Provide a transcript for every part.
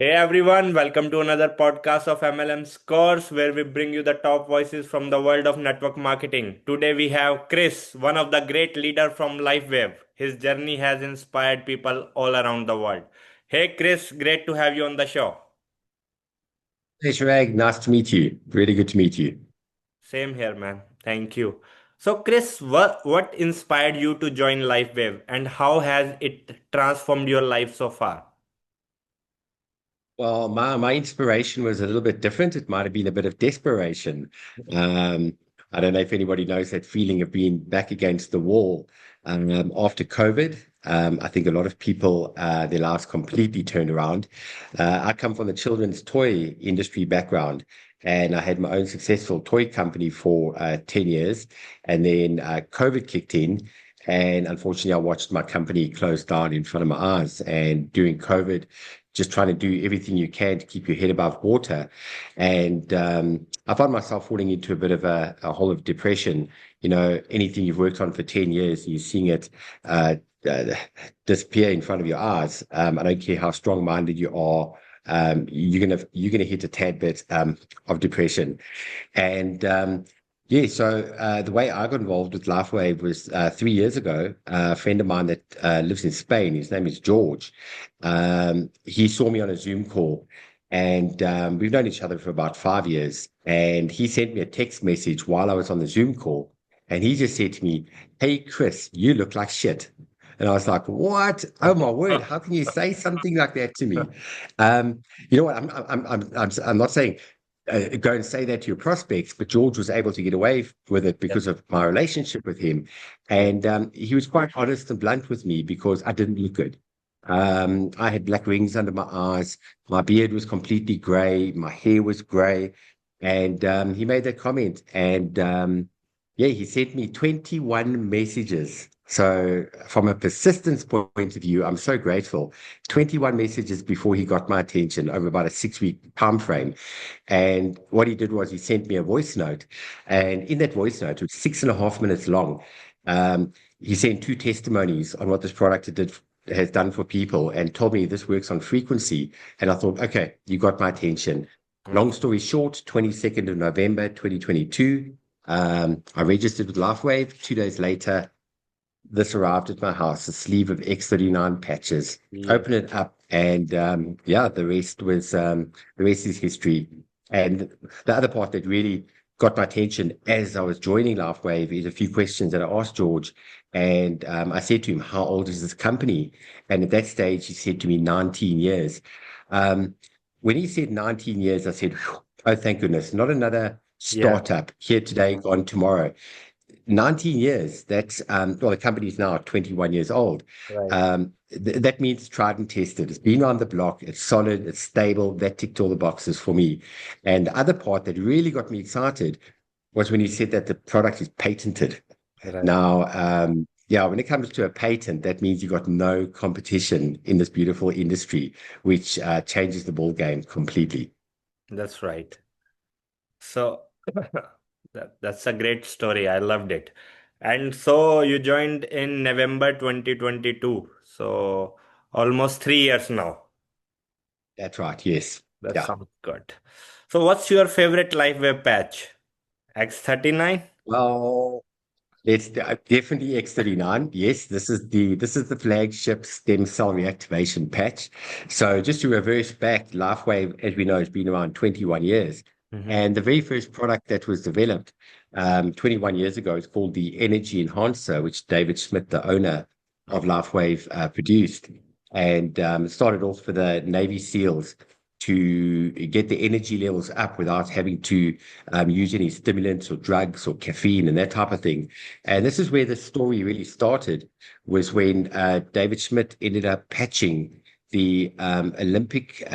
Hey everyone, welcome to another podcast of MLM's course where we bring you the top voices from the world of network marketing. Today we have Chris, one of the great leader from LifeWave. His journey has inspired people all around the world. Hey Chris, great to have you on the show. Hey, Shirag, nice to meet you. Really good to meet you. Same here, man. Thank you. So Chris, what inspired you to join LifeWave and how has it transformed your life so far? Well, my inspiration was a little bit different. It might have been a bit of desperation. Um, I don't know if anybody knows that feeling of being back against the wall after COVID. I think a lot of people, their lives completely turned around. I come from the children's toy industry background, and I had my own successful toy company for 10 years. And then COVID kicked in. And unfortunately, I watched my company close down in front of my eyes. And during COVID, just trying to do everything you can to keep your head above water. And I found myself falling into a bit of a hole of depression. You know, anything you've worked on for 10 years, you're seeing it uh, uh, disappear in front of your eyes. I don't care how strong-minded you are. You're gonna hit a tad bit of depression. And yeah, so the way I got involved with LifeWave was 3 years ago. A friend of mine that lives in Spain, his name is George. He saw me on a Zoom call, and we've known each other for about 5 years. And he sent me a text message while I was on the Zoom call, and he just said to me, "Hey, Chris, you look like shit." And I was like, "What? Oh my word! How can you say something like that to me?" Um, you know what? I'm not saying go and say that to your prospects, but George was able to get away with it Yes, because of my relationship with him. yes. And he was quite honest and blunt with me because I didn't look good. I had black rings under my eyes. My beard was completely gray. My hair was gray. And he made that comment. And yeah, he sent me 21 messages. So, from a persistence point of view, I'm so grateful. 21 messages before he got my attention over about a 6 week time frame. And what he did was he sent me a voice note. And in that voice note, it was 6.5 minutes long. He sent two testimonies on what this product has done for people and told me this works on frequency. And I thought, okay, you got my attention. Hmm. Long story short, 22nd of November, 2022, I registered with LifeWave. 2 days later, this arrived at my house, a sleeve of X39 patches. Yes. Open it up, and yeah, the rest is history. And the other part that really got my attention as I was joining LifeWave is a few questions that I asked George, and I said to him, "How old is this company?" And at that stage, he said to me, "19 years." Um, when he said 19 years, I said, "Phew, oh, thank goodness, not another Yeah. startup here today, gone tomorrow." 19 years. That's well, the company's now 21 years old. Right. That means tried and tested. It's been on the block. It's solid. It's stable. That ticked all the boxes for me. And the other part that really got me excited was when he said that the product is patented. Right. Now, yeah, when it comes to a patent, that means you got no competition in this beautiful industry, which changes the ball game completely. That's right. So that's a great story. I loved it. And so you joined in November 2022. So almost 3 years now. That's right. Yes. That Yeah. sounds good. So what's your favorite live web patch? X39? Well, it's definitely X39. Yes, this is the flagship stem cell reactivation patch. So just to reverse back, LifeWave, as we know, has been around 21 years. Mm-hmm. And the very first product that was developed 21 years ago is called the Energy Enhancer, which David Smith, the owner of Okay. LifeWave, produced. And it started off for the Navy SEALs to get the energy levels up without having to use any stimulants or drugs or caffeine and that type of thing. And this is where the story really started, was when David Schmidt ended up patching the Olympic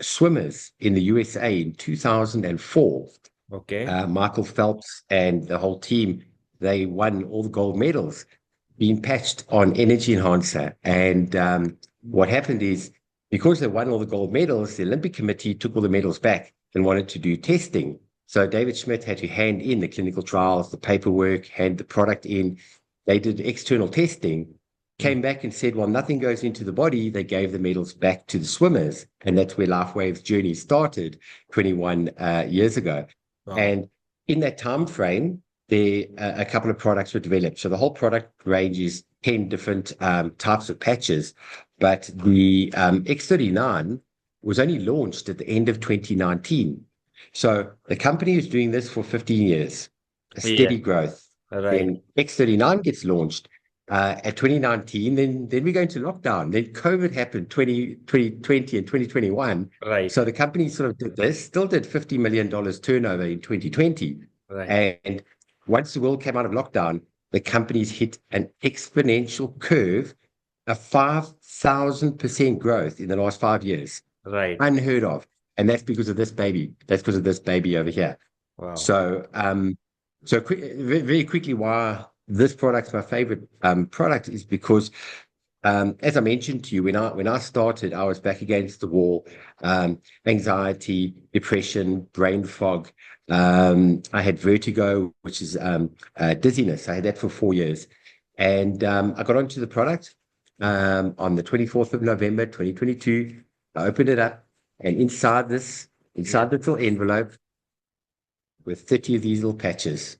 swimmers in the USA in 2004. Okay. Michael Phelps and the whole team, they won all the gold medals being patched on Energy Enhancer. And what happened is, because they won all the gold medals, the Olympic Committee took all the medals back and wanted to do testing. So David Schmidt had to hand in the clinical trials, the paperwork, hand the product in. They did external testing, came back and said, well, nothing goes into the body. They gave the medals back to the swimmers. And that's where LifeWave's journey started 21 years ago. Wow. And in that time frame, a couple of products were developed. So the whole product range is 10 different types of patches. But the X39 was only launched at the end of 2019. So the company is doing this for 15 years, a Yeah. steady growth. Right. Then X39 gets launched at 2019, then we go into lockdown. Then COVID happened 2020 and 2021. So Right. the company sort of did this, still did $50 million turnover in 2020. Right. And once the world came out of lockdown, the company's hit an exponential curve, a 5,000% growth in the last 5 years. Right. Unheard of. And that's because of this baby. That's because of this baby over here. Wow. So, very quickly, why this product's my favorite product is because, as I mentioned to you, when I started, I was back against the wall, anxiety, depression, brain fog. I had vertigo, which is dizziness. I had that for 4 years, and I got onto the product on the 24th of November, 2022. I opened it up, and Yeah. inside the little envelope with 30 of these little patches,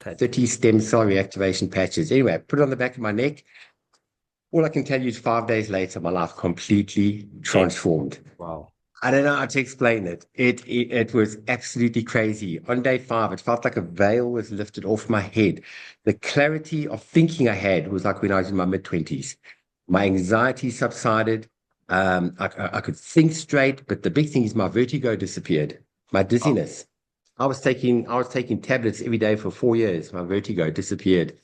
30. 30 stem cell reactivation patches. Anyway, I put it on the back of my neck. All I can tell you is 5 days later, my life completely Change. transformed. Wow. I don't know how to explain it. It was absolutely crazy. On day 5, it felt like a veil was lifted off my head. The clarity of thinking I had was like when I was in my mid-20s. My anxiety subsided. I could think straight, but the big thing is my vertigo disappeared. My Wow. dizziness. I was taking tablets every day for 4 years. My vertigo disappeared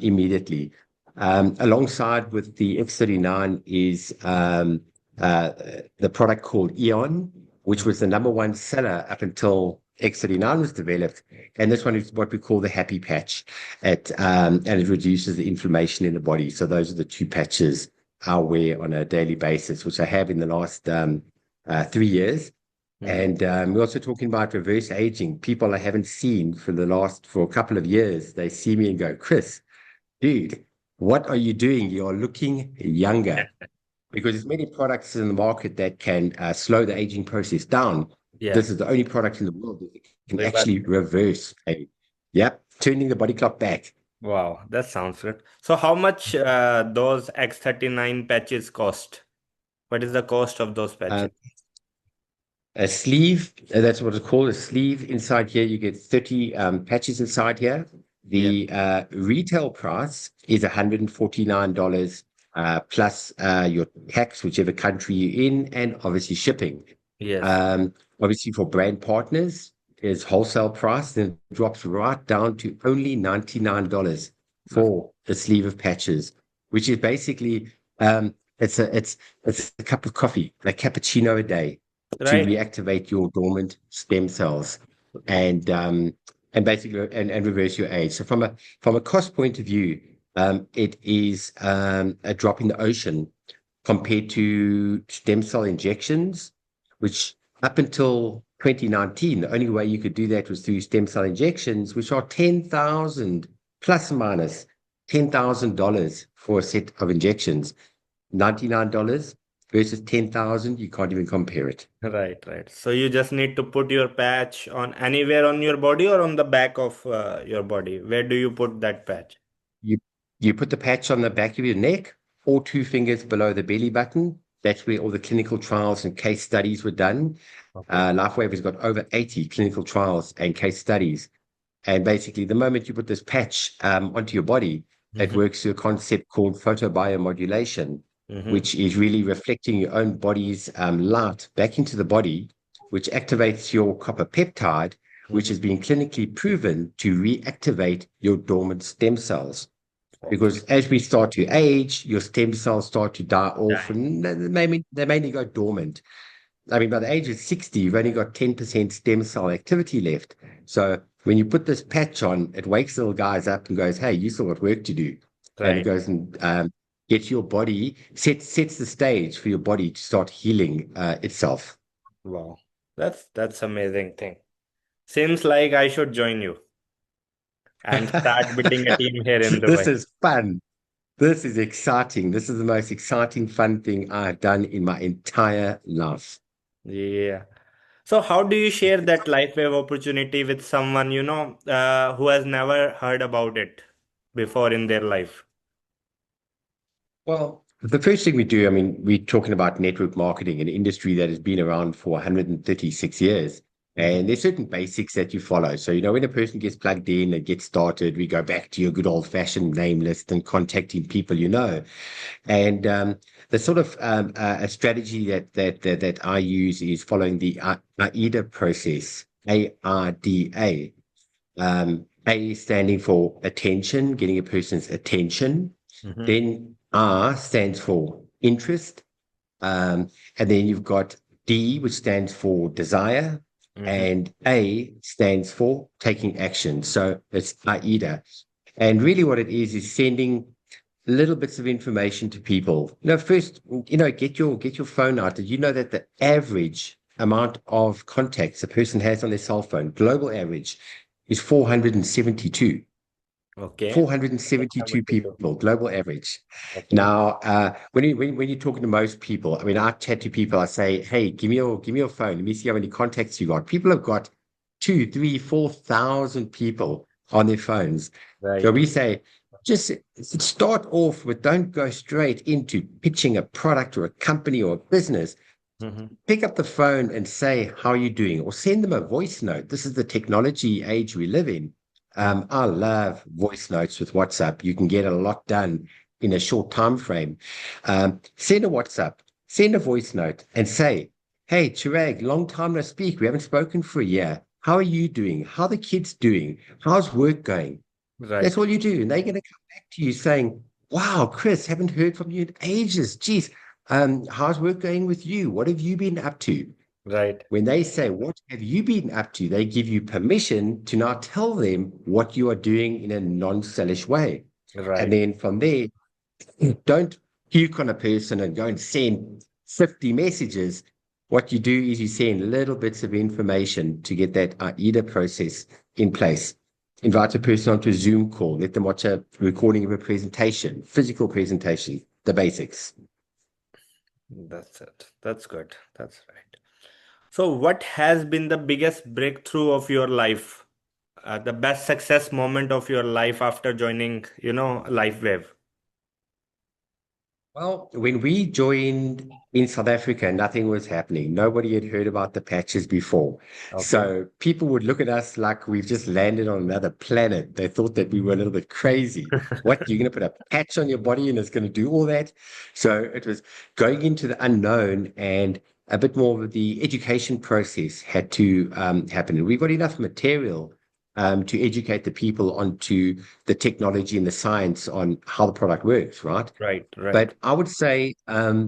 immediately. Alongside with the X39 is uh, the product called Eon, which was the number one seller up until X39 was developed. And this one is what we call the happy patch. And it reduces the inflammation in the body. So those are the two patches I wear on a daily basis, which I have in the last 3 years. Mm-hmm. And we're also talking about reverse aging. People I haven't seen for a couple of years, they see me and go, Chris, dude, what are you doing? You're looking younger because there's many products in the market that can slow the aging process down. Yeah. This is the only product in the world that can Reverse. actually reverse age. Yep, turning the body clock back. Wow. That sounds good. So how much those X39 patches cost? What is the cost of those Uh, patches? a sleeve, that's what it's called, a sleeve. Inside here, you get 30 patches inside here. Yeah. The retail price is $149 plus your tax, whichever country you're in, and obviously shipping. Yes. Obviously, for brand partners, is wholesale price, then it drops right down to only $99 That's for the sleeve of patches, which is basically it's a cup of coffee, a cappuccino a day to right. reactivate your dormant stem cells and basically and reverse your age. So from a cost point of view, it is a drop in the ocean compared to stem cell injections, which up until 2019, the only way you could do that was through stem cell injections, which are 10,000 plus or minus $10,000 for a set of injections. $99 versus 10,000, you can't even compare it. Right, right. So you just need to put your patch on anywhere on your body or on the back of your body. Where do you put that patch? You you put the patch on the back of your neck or 2 fingers below the belly button. That's where all the clinical trials and case studies were done. Okay. LifeWave has got over 80 clinical trials and case studies. And basically, the moment you put this patch onto your body, it Mm-hmm. works through a concept called photobiomodulation, Mm-hmm. which is really reflecting your own body's light back into the body, which activates your copper peptide, which Mm-hmm. has been clinically proven to reactivate your dormant stem cells. Okay. Because as we start to age, your stem cells start to die off Right. and they mainly go dormant. I mean, by the age of 60, you've only got 10% stem cell activity left. So when you put this patch on, it wakes little guys up and goes, hey, you still got work to do. And it Right. goes and gets your body, sets the stage for your body to start healing itself. Wow. That's amazing thing. Seems like I should join you and start building a team here in This Dubai. is fun. This is exciting. This is the most exciting, fun thing I've done in my entire life. Yeah. So how do you share that LifeWave opportunity with someone, who has never heard about it before in their life? Well, the first thing we do, I mean, we're talking about network marketing, an industry that has been around for 136 years. And Hmm. there's certain basics that you follow. So, when a person gets plugged in and gets started, we go back to your good old fashioned name list and contacting people you know. And the sort of a strategy that I use is following the AIDA process, AIDA. A standing for attention, getting a person's attention. Hmm. Then R stands for interest. And then you've got D, which stands for desire. Hmm. And A stands for taking action. So it's AIDA. And really what it is sending little bits of information to people. First, get your phone out. Did you know that the average amount of contacts a person has on their cell phone, global average, is 472? Okay. 472 72. people, global average. Okay. Now, when you're talking to most people, I mean, I chat to people, I say, hey, give me your phone. Let me see how many contacts you got. People have got 2, 3, 4,000 people on their phones. So Right. we say, just start off with, don't go straight into pitching a product or a company or a business. Hmm. Pick up the phone and say, how are you doing? Or send them a voice note. This is the technology age we live in. I love voice notes with WhatsApp. You can get a lot done in a short time frame. Send a WhatsApp, send a voice note and say, hey, Chirag, long time no speak. We haven't spoken for a year. How are you doing? How are the kids doing? How's work going? That's Right. all you do. And they're going to come back to you saying, wow, Chris, haven't heard from you in ages. Geez, how's work going with you? What have you been up to? Right. When they say, what have you been up to? They give you permission to now tell them what you are doing in a non-sellish way. And Right. then from there, don't puke on a person and go and send 50 messages. What you do is you send little bits of information to get that AIDA process in place. Invite a person onto a Zoom call, let them watch a recording of a presentation, physical presentation, the basics. That's it. That's good. That's right. So, what has been the biggest breakthrough of your life? The best success moment of your life after joining, LifeWave? Well, when we joined in South Africa, nothing was happening. Nobody had heard about the patches before. Okay. So people would look at us like we've just landed on another planet. They thought that we were a little bit crazy. What, you're going to put a patch on your body and it's going to do all that? So it was going into the unknown, and a bit more of the education process had to happen. And we've got enough material to educate the people onto the technology and the science on how the product works, right? Right. Right. But I would say uh,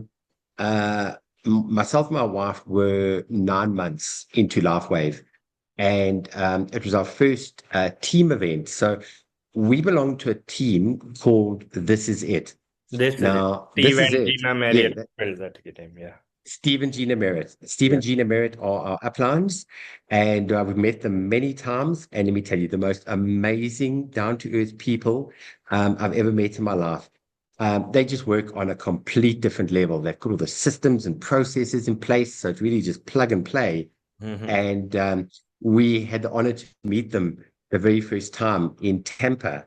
myself and my wife were 9 months into LifeWave, and it was our first team event. So we belong to a team called This Is It. This is it. Now, Steve this is and it. Gina Yeah, Marriott built that game. Yeah. Steve and Gina Merritt. Steve Yeah. and Gina Merritt are our uplines, and we've met them many times. And let me tell you, the most amazing, down to earth people I've ever met in my life. They just work on a complete different level. They've got all the systems and processes in place, so it's really just plug and play. Hmm. And we had the honor to meet them the very first time in Tampa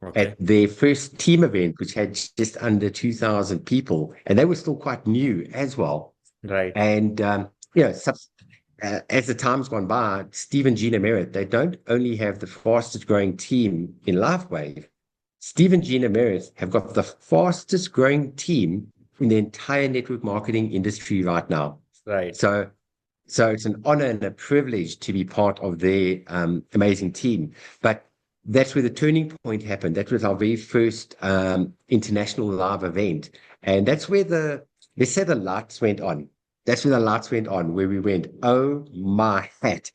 Okay. at their first team event, which had just under 2,000 people, and they were still quite new as well. Right. And as the time's gone by, Steve and Gina Merritt, they don't only have the fastest growing team in LifeWave. Steve and Gina Merritt have got the fastest growing team in the entire network marketing industry right now. Right. So, so it's an honor and a privilege to be part of their amazing team. But that's where the turning point happened. That was our very first international live event, and that's where let's say the lights went on. That's where the lights went on, where we went, oh my hat,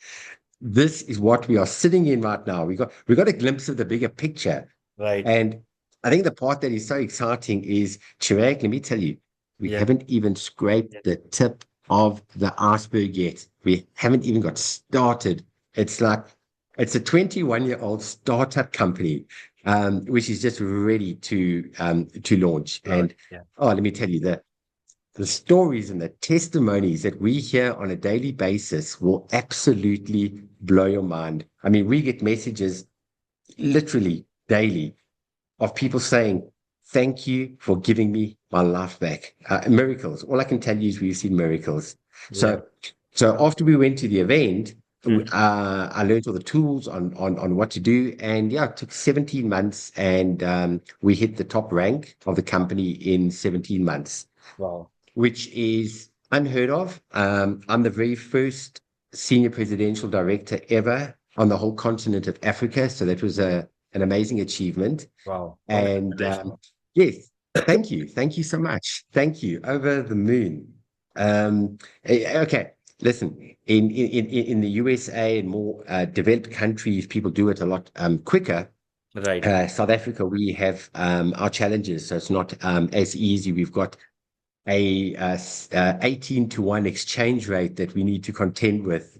this is what we are sitting in right now. We got a glimpse of the bigger picture. Right. And I think the part that is so exciting is, Chirag, let me tell you, we Yeah. haven't even scraped the tip of the iceberg yet. We haven't even got started. It's like, it's a 21-year-old startup company which is just ready to launch. Lord, And yeah. oh, let me tell you, the stories and the testimonies that we hear on a daily basis will absolutely blow your mind. I mean, we get messages literally daily of people saying, "Thank you for giving me my life back." Miracles. All I can tell you is we've seen miracles. Yeah. So, so after we went to the event, Mhm. I learned all the tools on what to do, and yeah, it took 17 months, and we hit the top rank of the company in 17 months, Wow. which is unheard of. I'm the very first senior presidential director ever on the whole continent of Africa, so that was an amazing achievement. Wow. And Congratulations. yes, thank you so much, thank you. Over the moon. Okay, listen. In the USA and more developed countries, people do it a lot quicker. Right. South Africa, we have our challenges, so it's not as easy. We've got a 18 to 1 exchange rate that we need to contend with.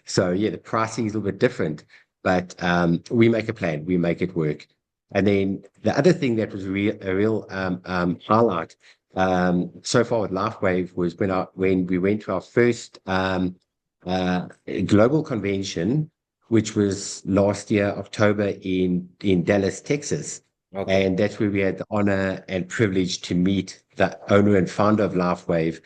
So yeah, the pricing is a little bit different, but we make a plan, we make it work. And then the other thing that was a real highlight so far with LifeWave was when we went to our first uh, global convention, which was last year, October in Dallas, Texas. Okay. And that's where we had the honor and privilege to meet the owner and founder of LifeWave,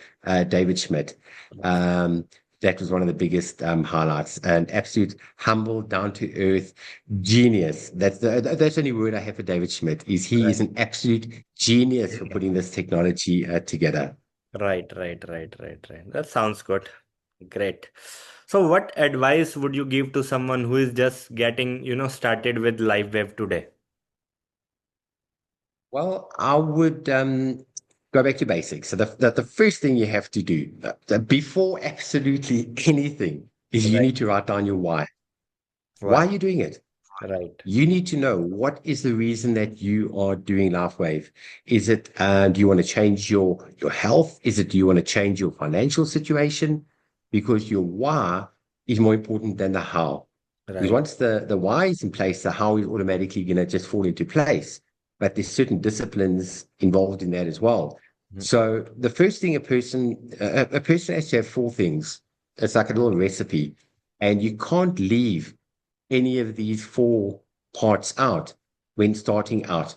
David Schmidt. Um, that was one of the biggest highlights. An absolute humble, down to earth genius. That's the only word I have for David Schmidt. Is he is Right. an absolute genius for putting this technology together. Right. Right. Right. Right. Right. That sounds good. Great. So, what advice would you give to someone who is just getting, started with LiveWave today? Well, I would go back to basics. So the first thing you have to do before absolutely anything is you Right. need to write down your why. Why Why? are you doing it? Right. You need to know what is the reason that you are doing LifeWave. Is it do you want to change your health? Is it do you want to change your financial situation? Because your why is more important than the how. Because Right. once the why is in place, the how is automatically going to just fall into place. But there's certain disciplines involved in that as well. Mhm. So the first thing a person has to have four things. It's like a little recipe, and you can't leave any of these four parts out when starting out.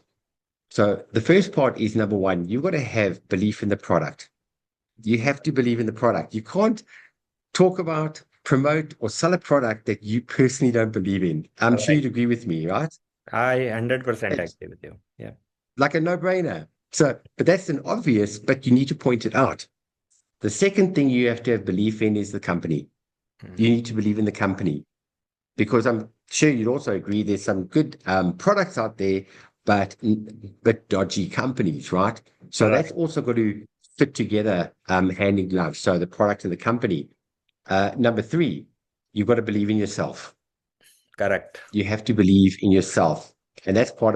So the first part is number one, you've got to have belief in the product. You have to believe in the product. You can't talk about, promote, or sell a product that you personally don't believe in. I'm sure Right. you'd agree with me, right? I 100% It's agree with you. Yeah. like a no-brainer. So, but that's an obvious, but you need to point it out. The second thing you have to have belief in is the company. You Mhm. need to believe in the company, because I'm sure you'd also agree there's some good products out there, but dodgy companies, right? So that's Right. also got to fit together hand in glove. So the product and the company. Number three, you've got to believe in yourself. Correct. You have to believe in yourself, and that's part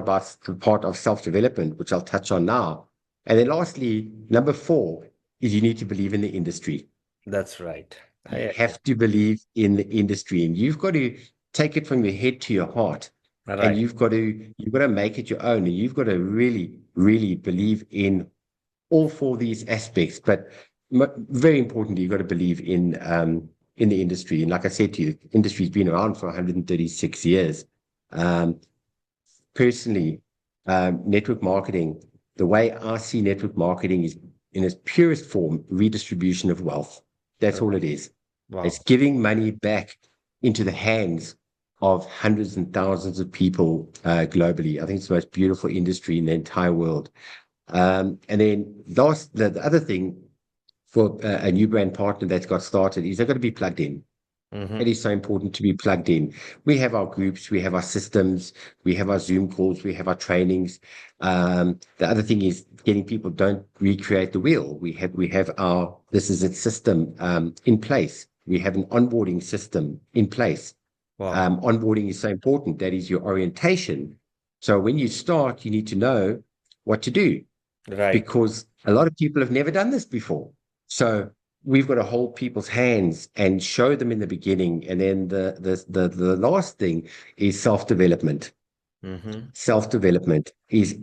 of self development, which I'll touch on now. And then lastly, number four is you need to believe in the industry. That's right. I You agree. have to believe in the industry, and you've got to take it from your head to your heart, and Right. you've got to make it your own, and you've got to really, really believe in all four of these aspects. But very importantly, you've got to believe in the industry. And like I said to you, the industry's been around for 136 years. Um, Personally, network marketing, the way I see network marketing is in its purest form, redistribution of wealth. That's all Right. it is. It's Wow. giving money back into the hands of hundreds and thousands of people globally. I think it's the most beautiful industry in the entire world. And then the other thing for a new brand partner that's got started is they've got to be plugged in. It Mm-hmm. is so important to be plugged in. We have our groups, we have our systems, we have our Zoom calls, we have our trainings. The other thing is getting people don't recreate the wheel. We have our this is its system in place. We have an onboarding system in place. Wow. Onboarding is so important. That is your orientation. So when you start, you need to know what to do, Right. because a lot of people have never done this before. So we've got to hold people's hands and show them in the beginning. And then the last thing is self-development. Mm-hmm. Self-development is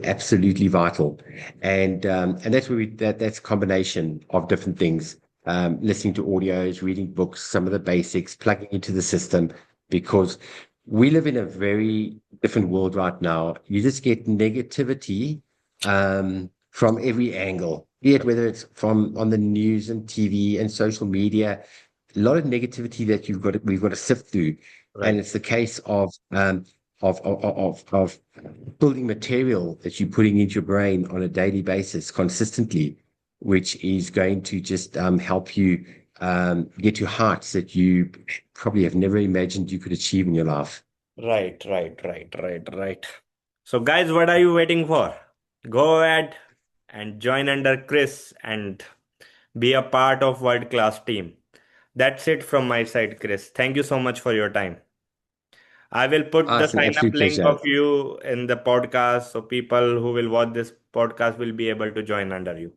absolutely vital. And that's where that's a combination of different things. Listening to audios, reading books, some of the basics, plugging into the system, because we live in a very different world right now. You just get negativity from every angle, be it whether it's from on the news and TV and social media, a lot of negativity that we've got to sift through. And Right. it's the case of building material that you're putting into your brain on a daily basis consistently, which is going to just help you get to heights that you probably have never imagined you could achieve in your life. Right, right, right, right, right. So, guys, what are you waiting for? Go ahead and join under Chris and be a part of world class team. That's it from my side, Chris. Thank you so much for your time. I will put Ah, the it's an sign up absolute link pleasure. of you in the podcast so people who will watch this podcast will be able to join under you.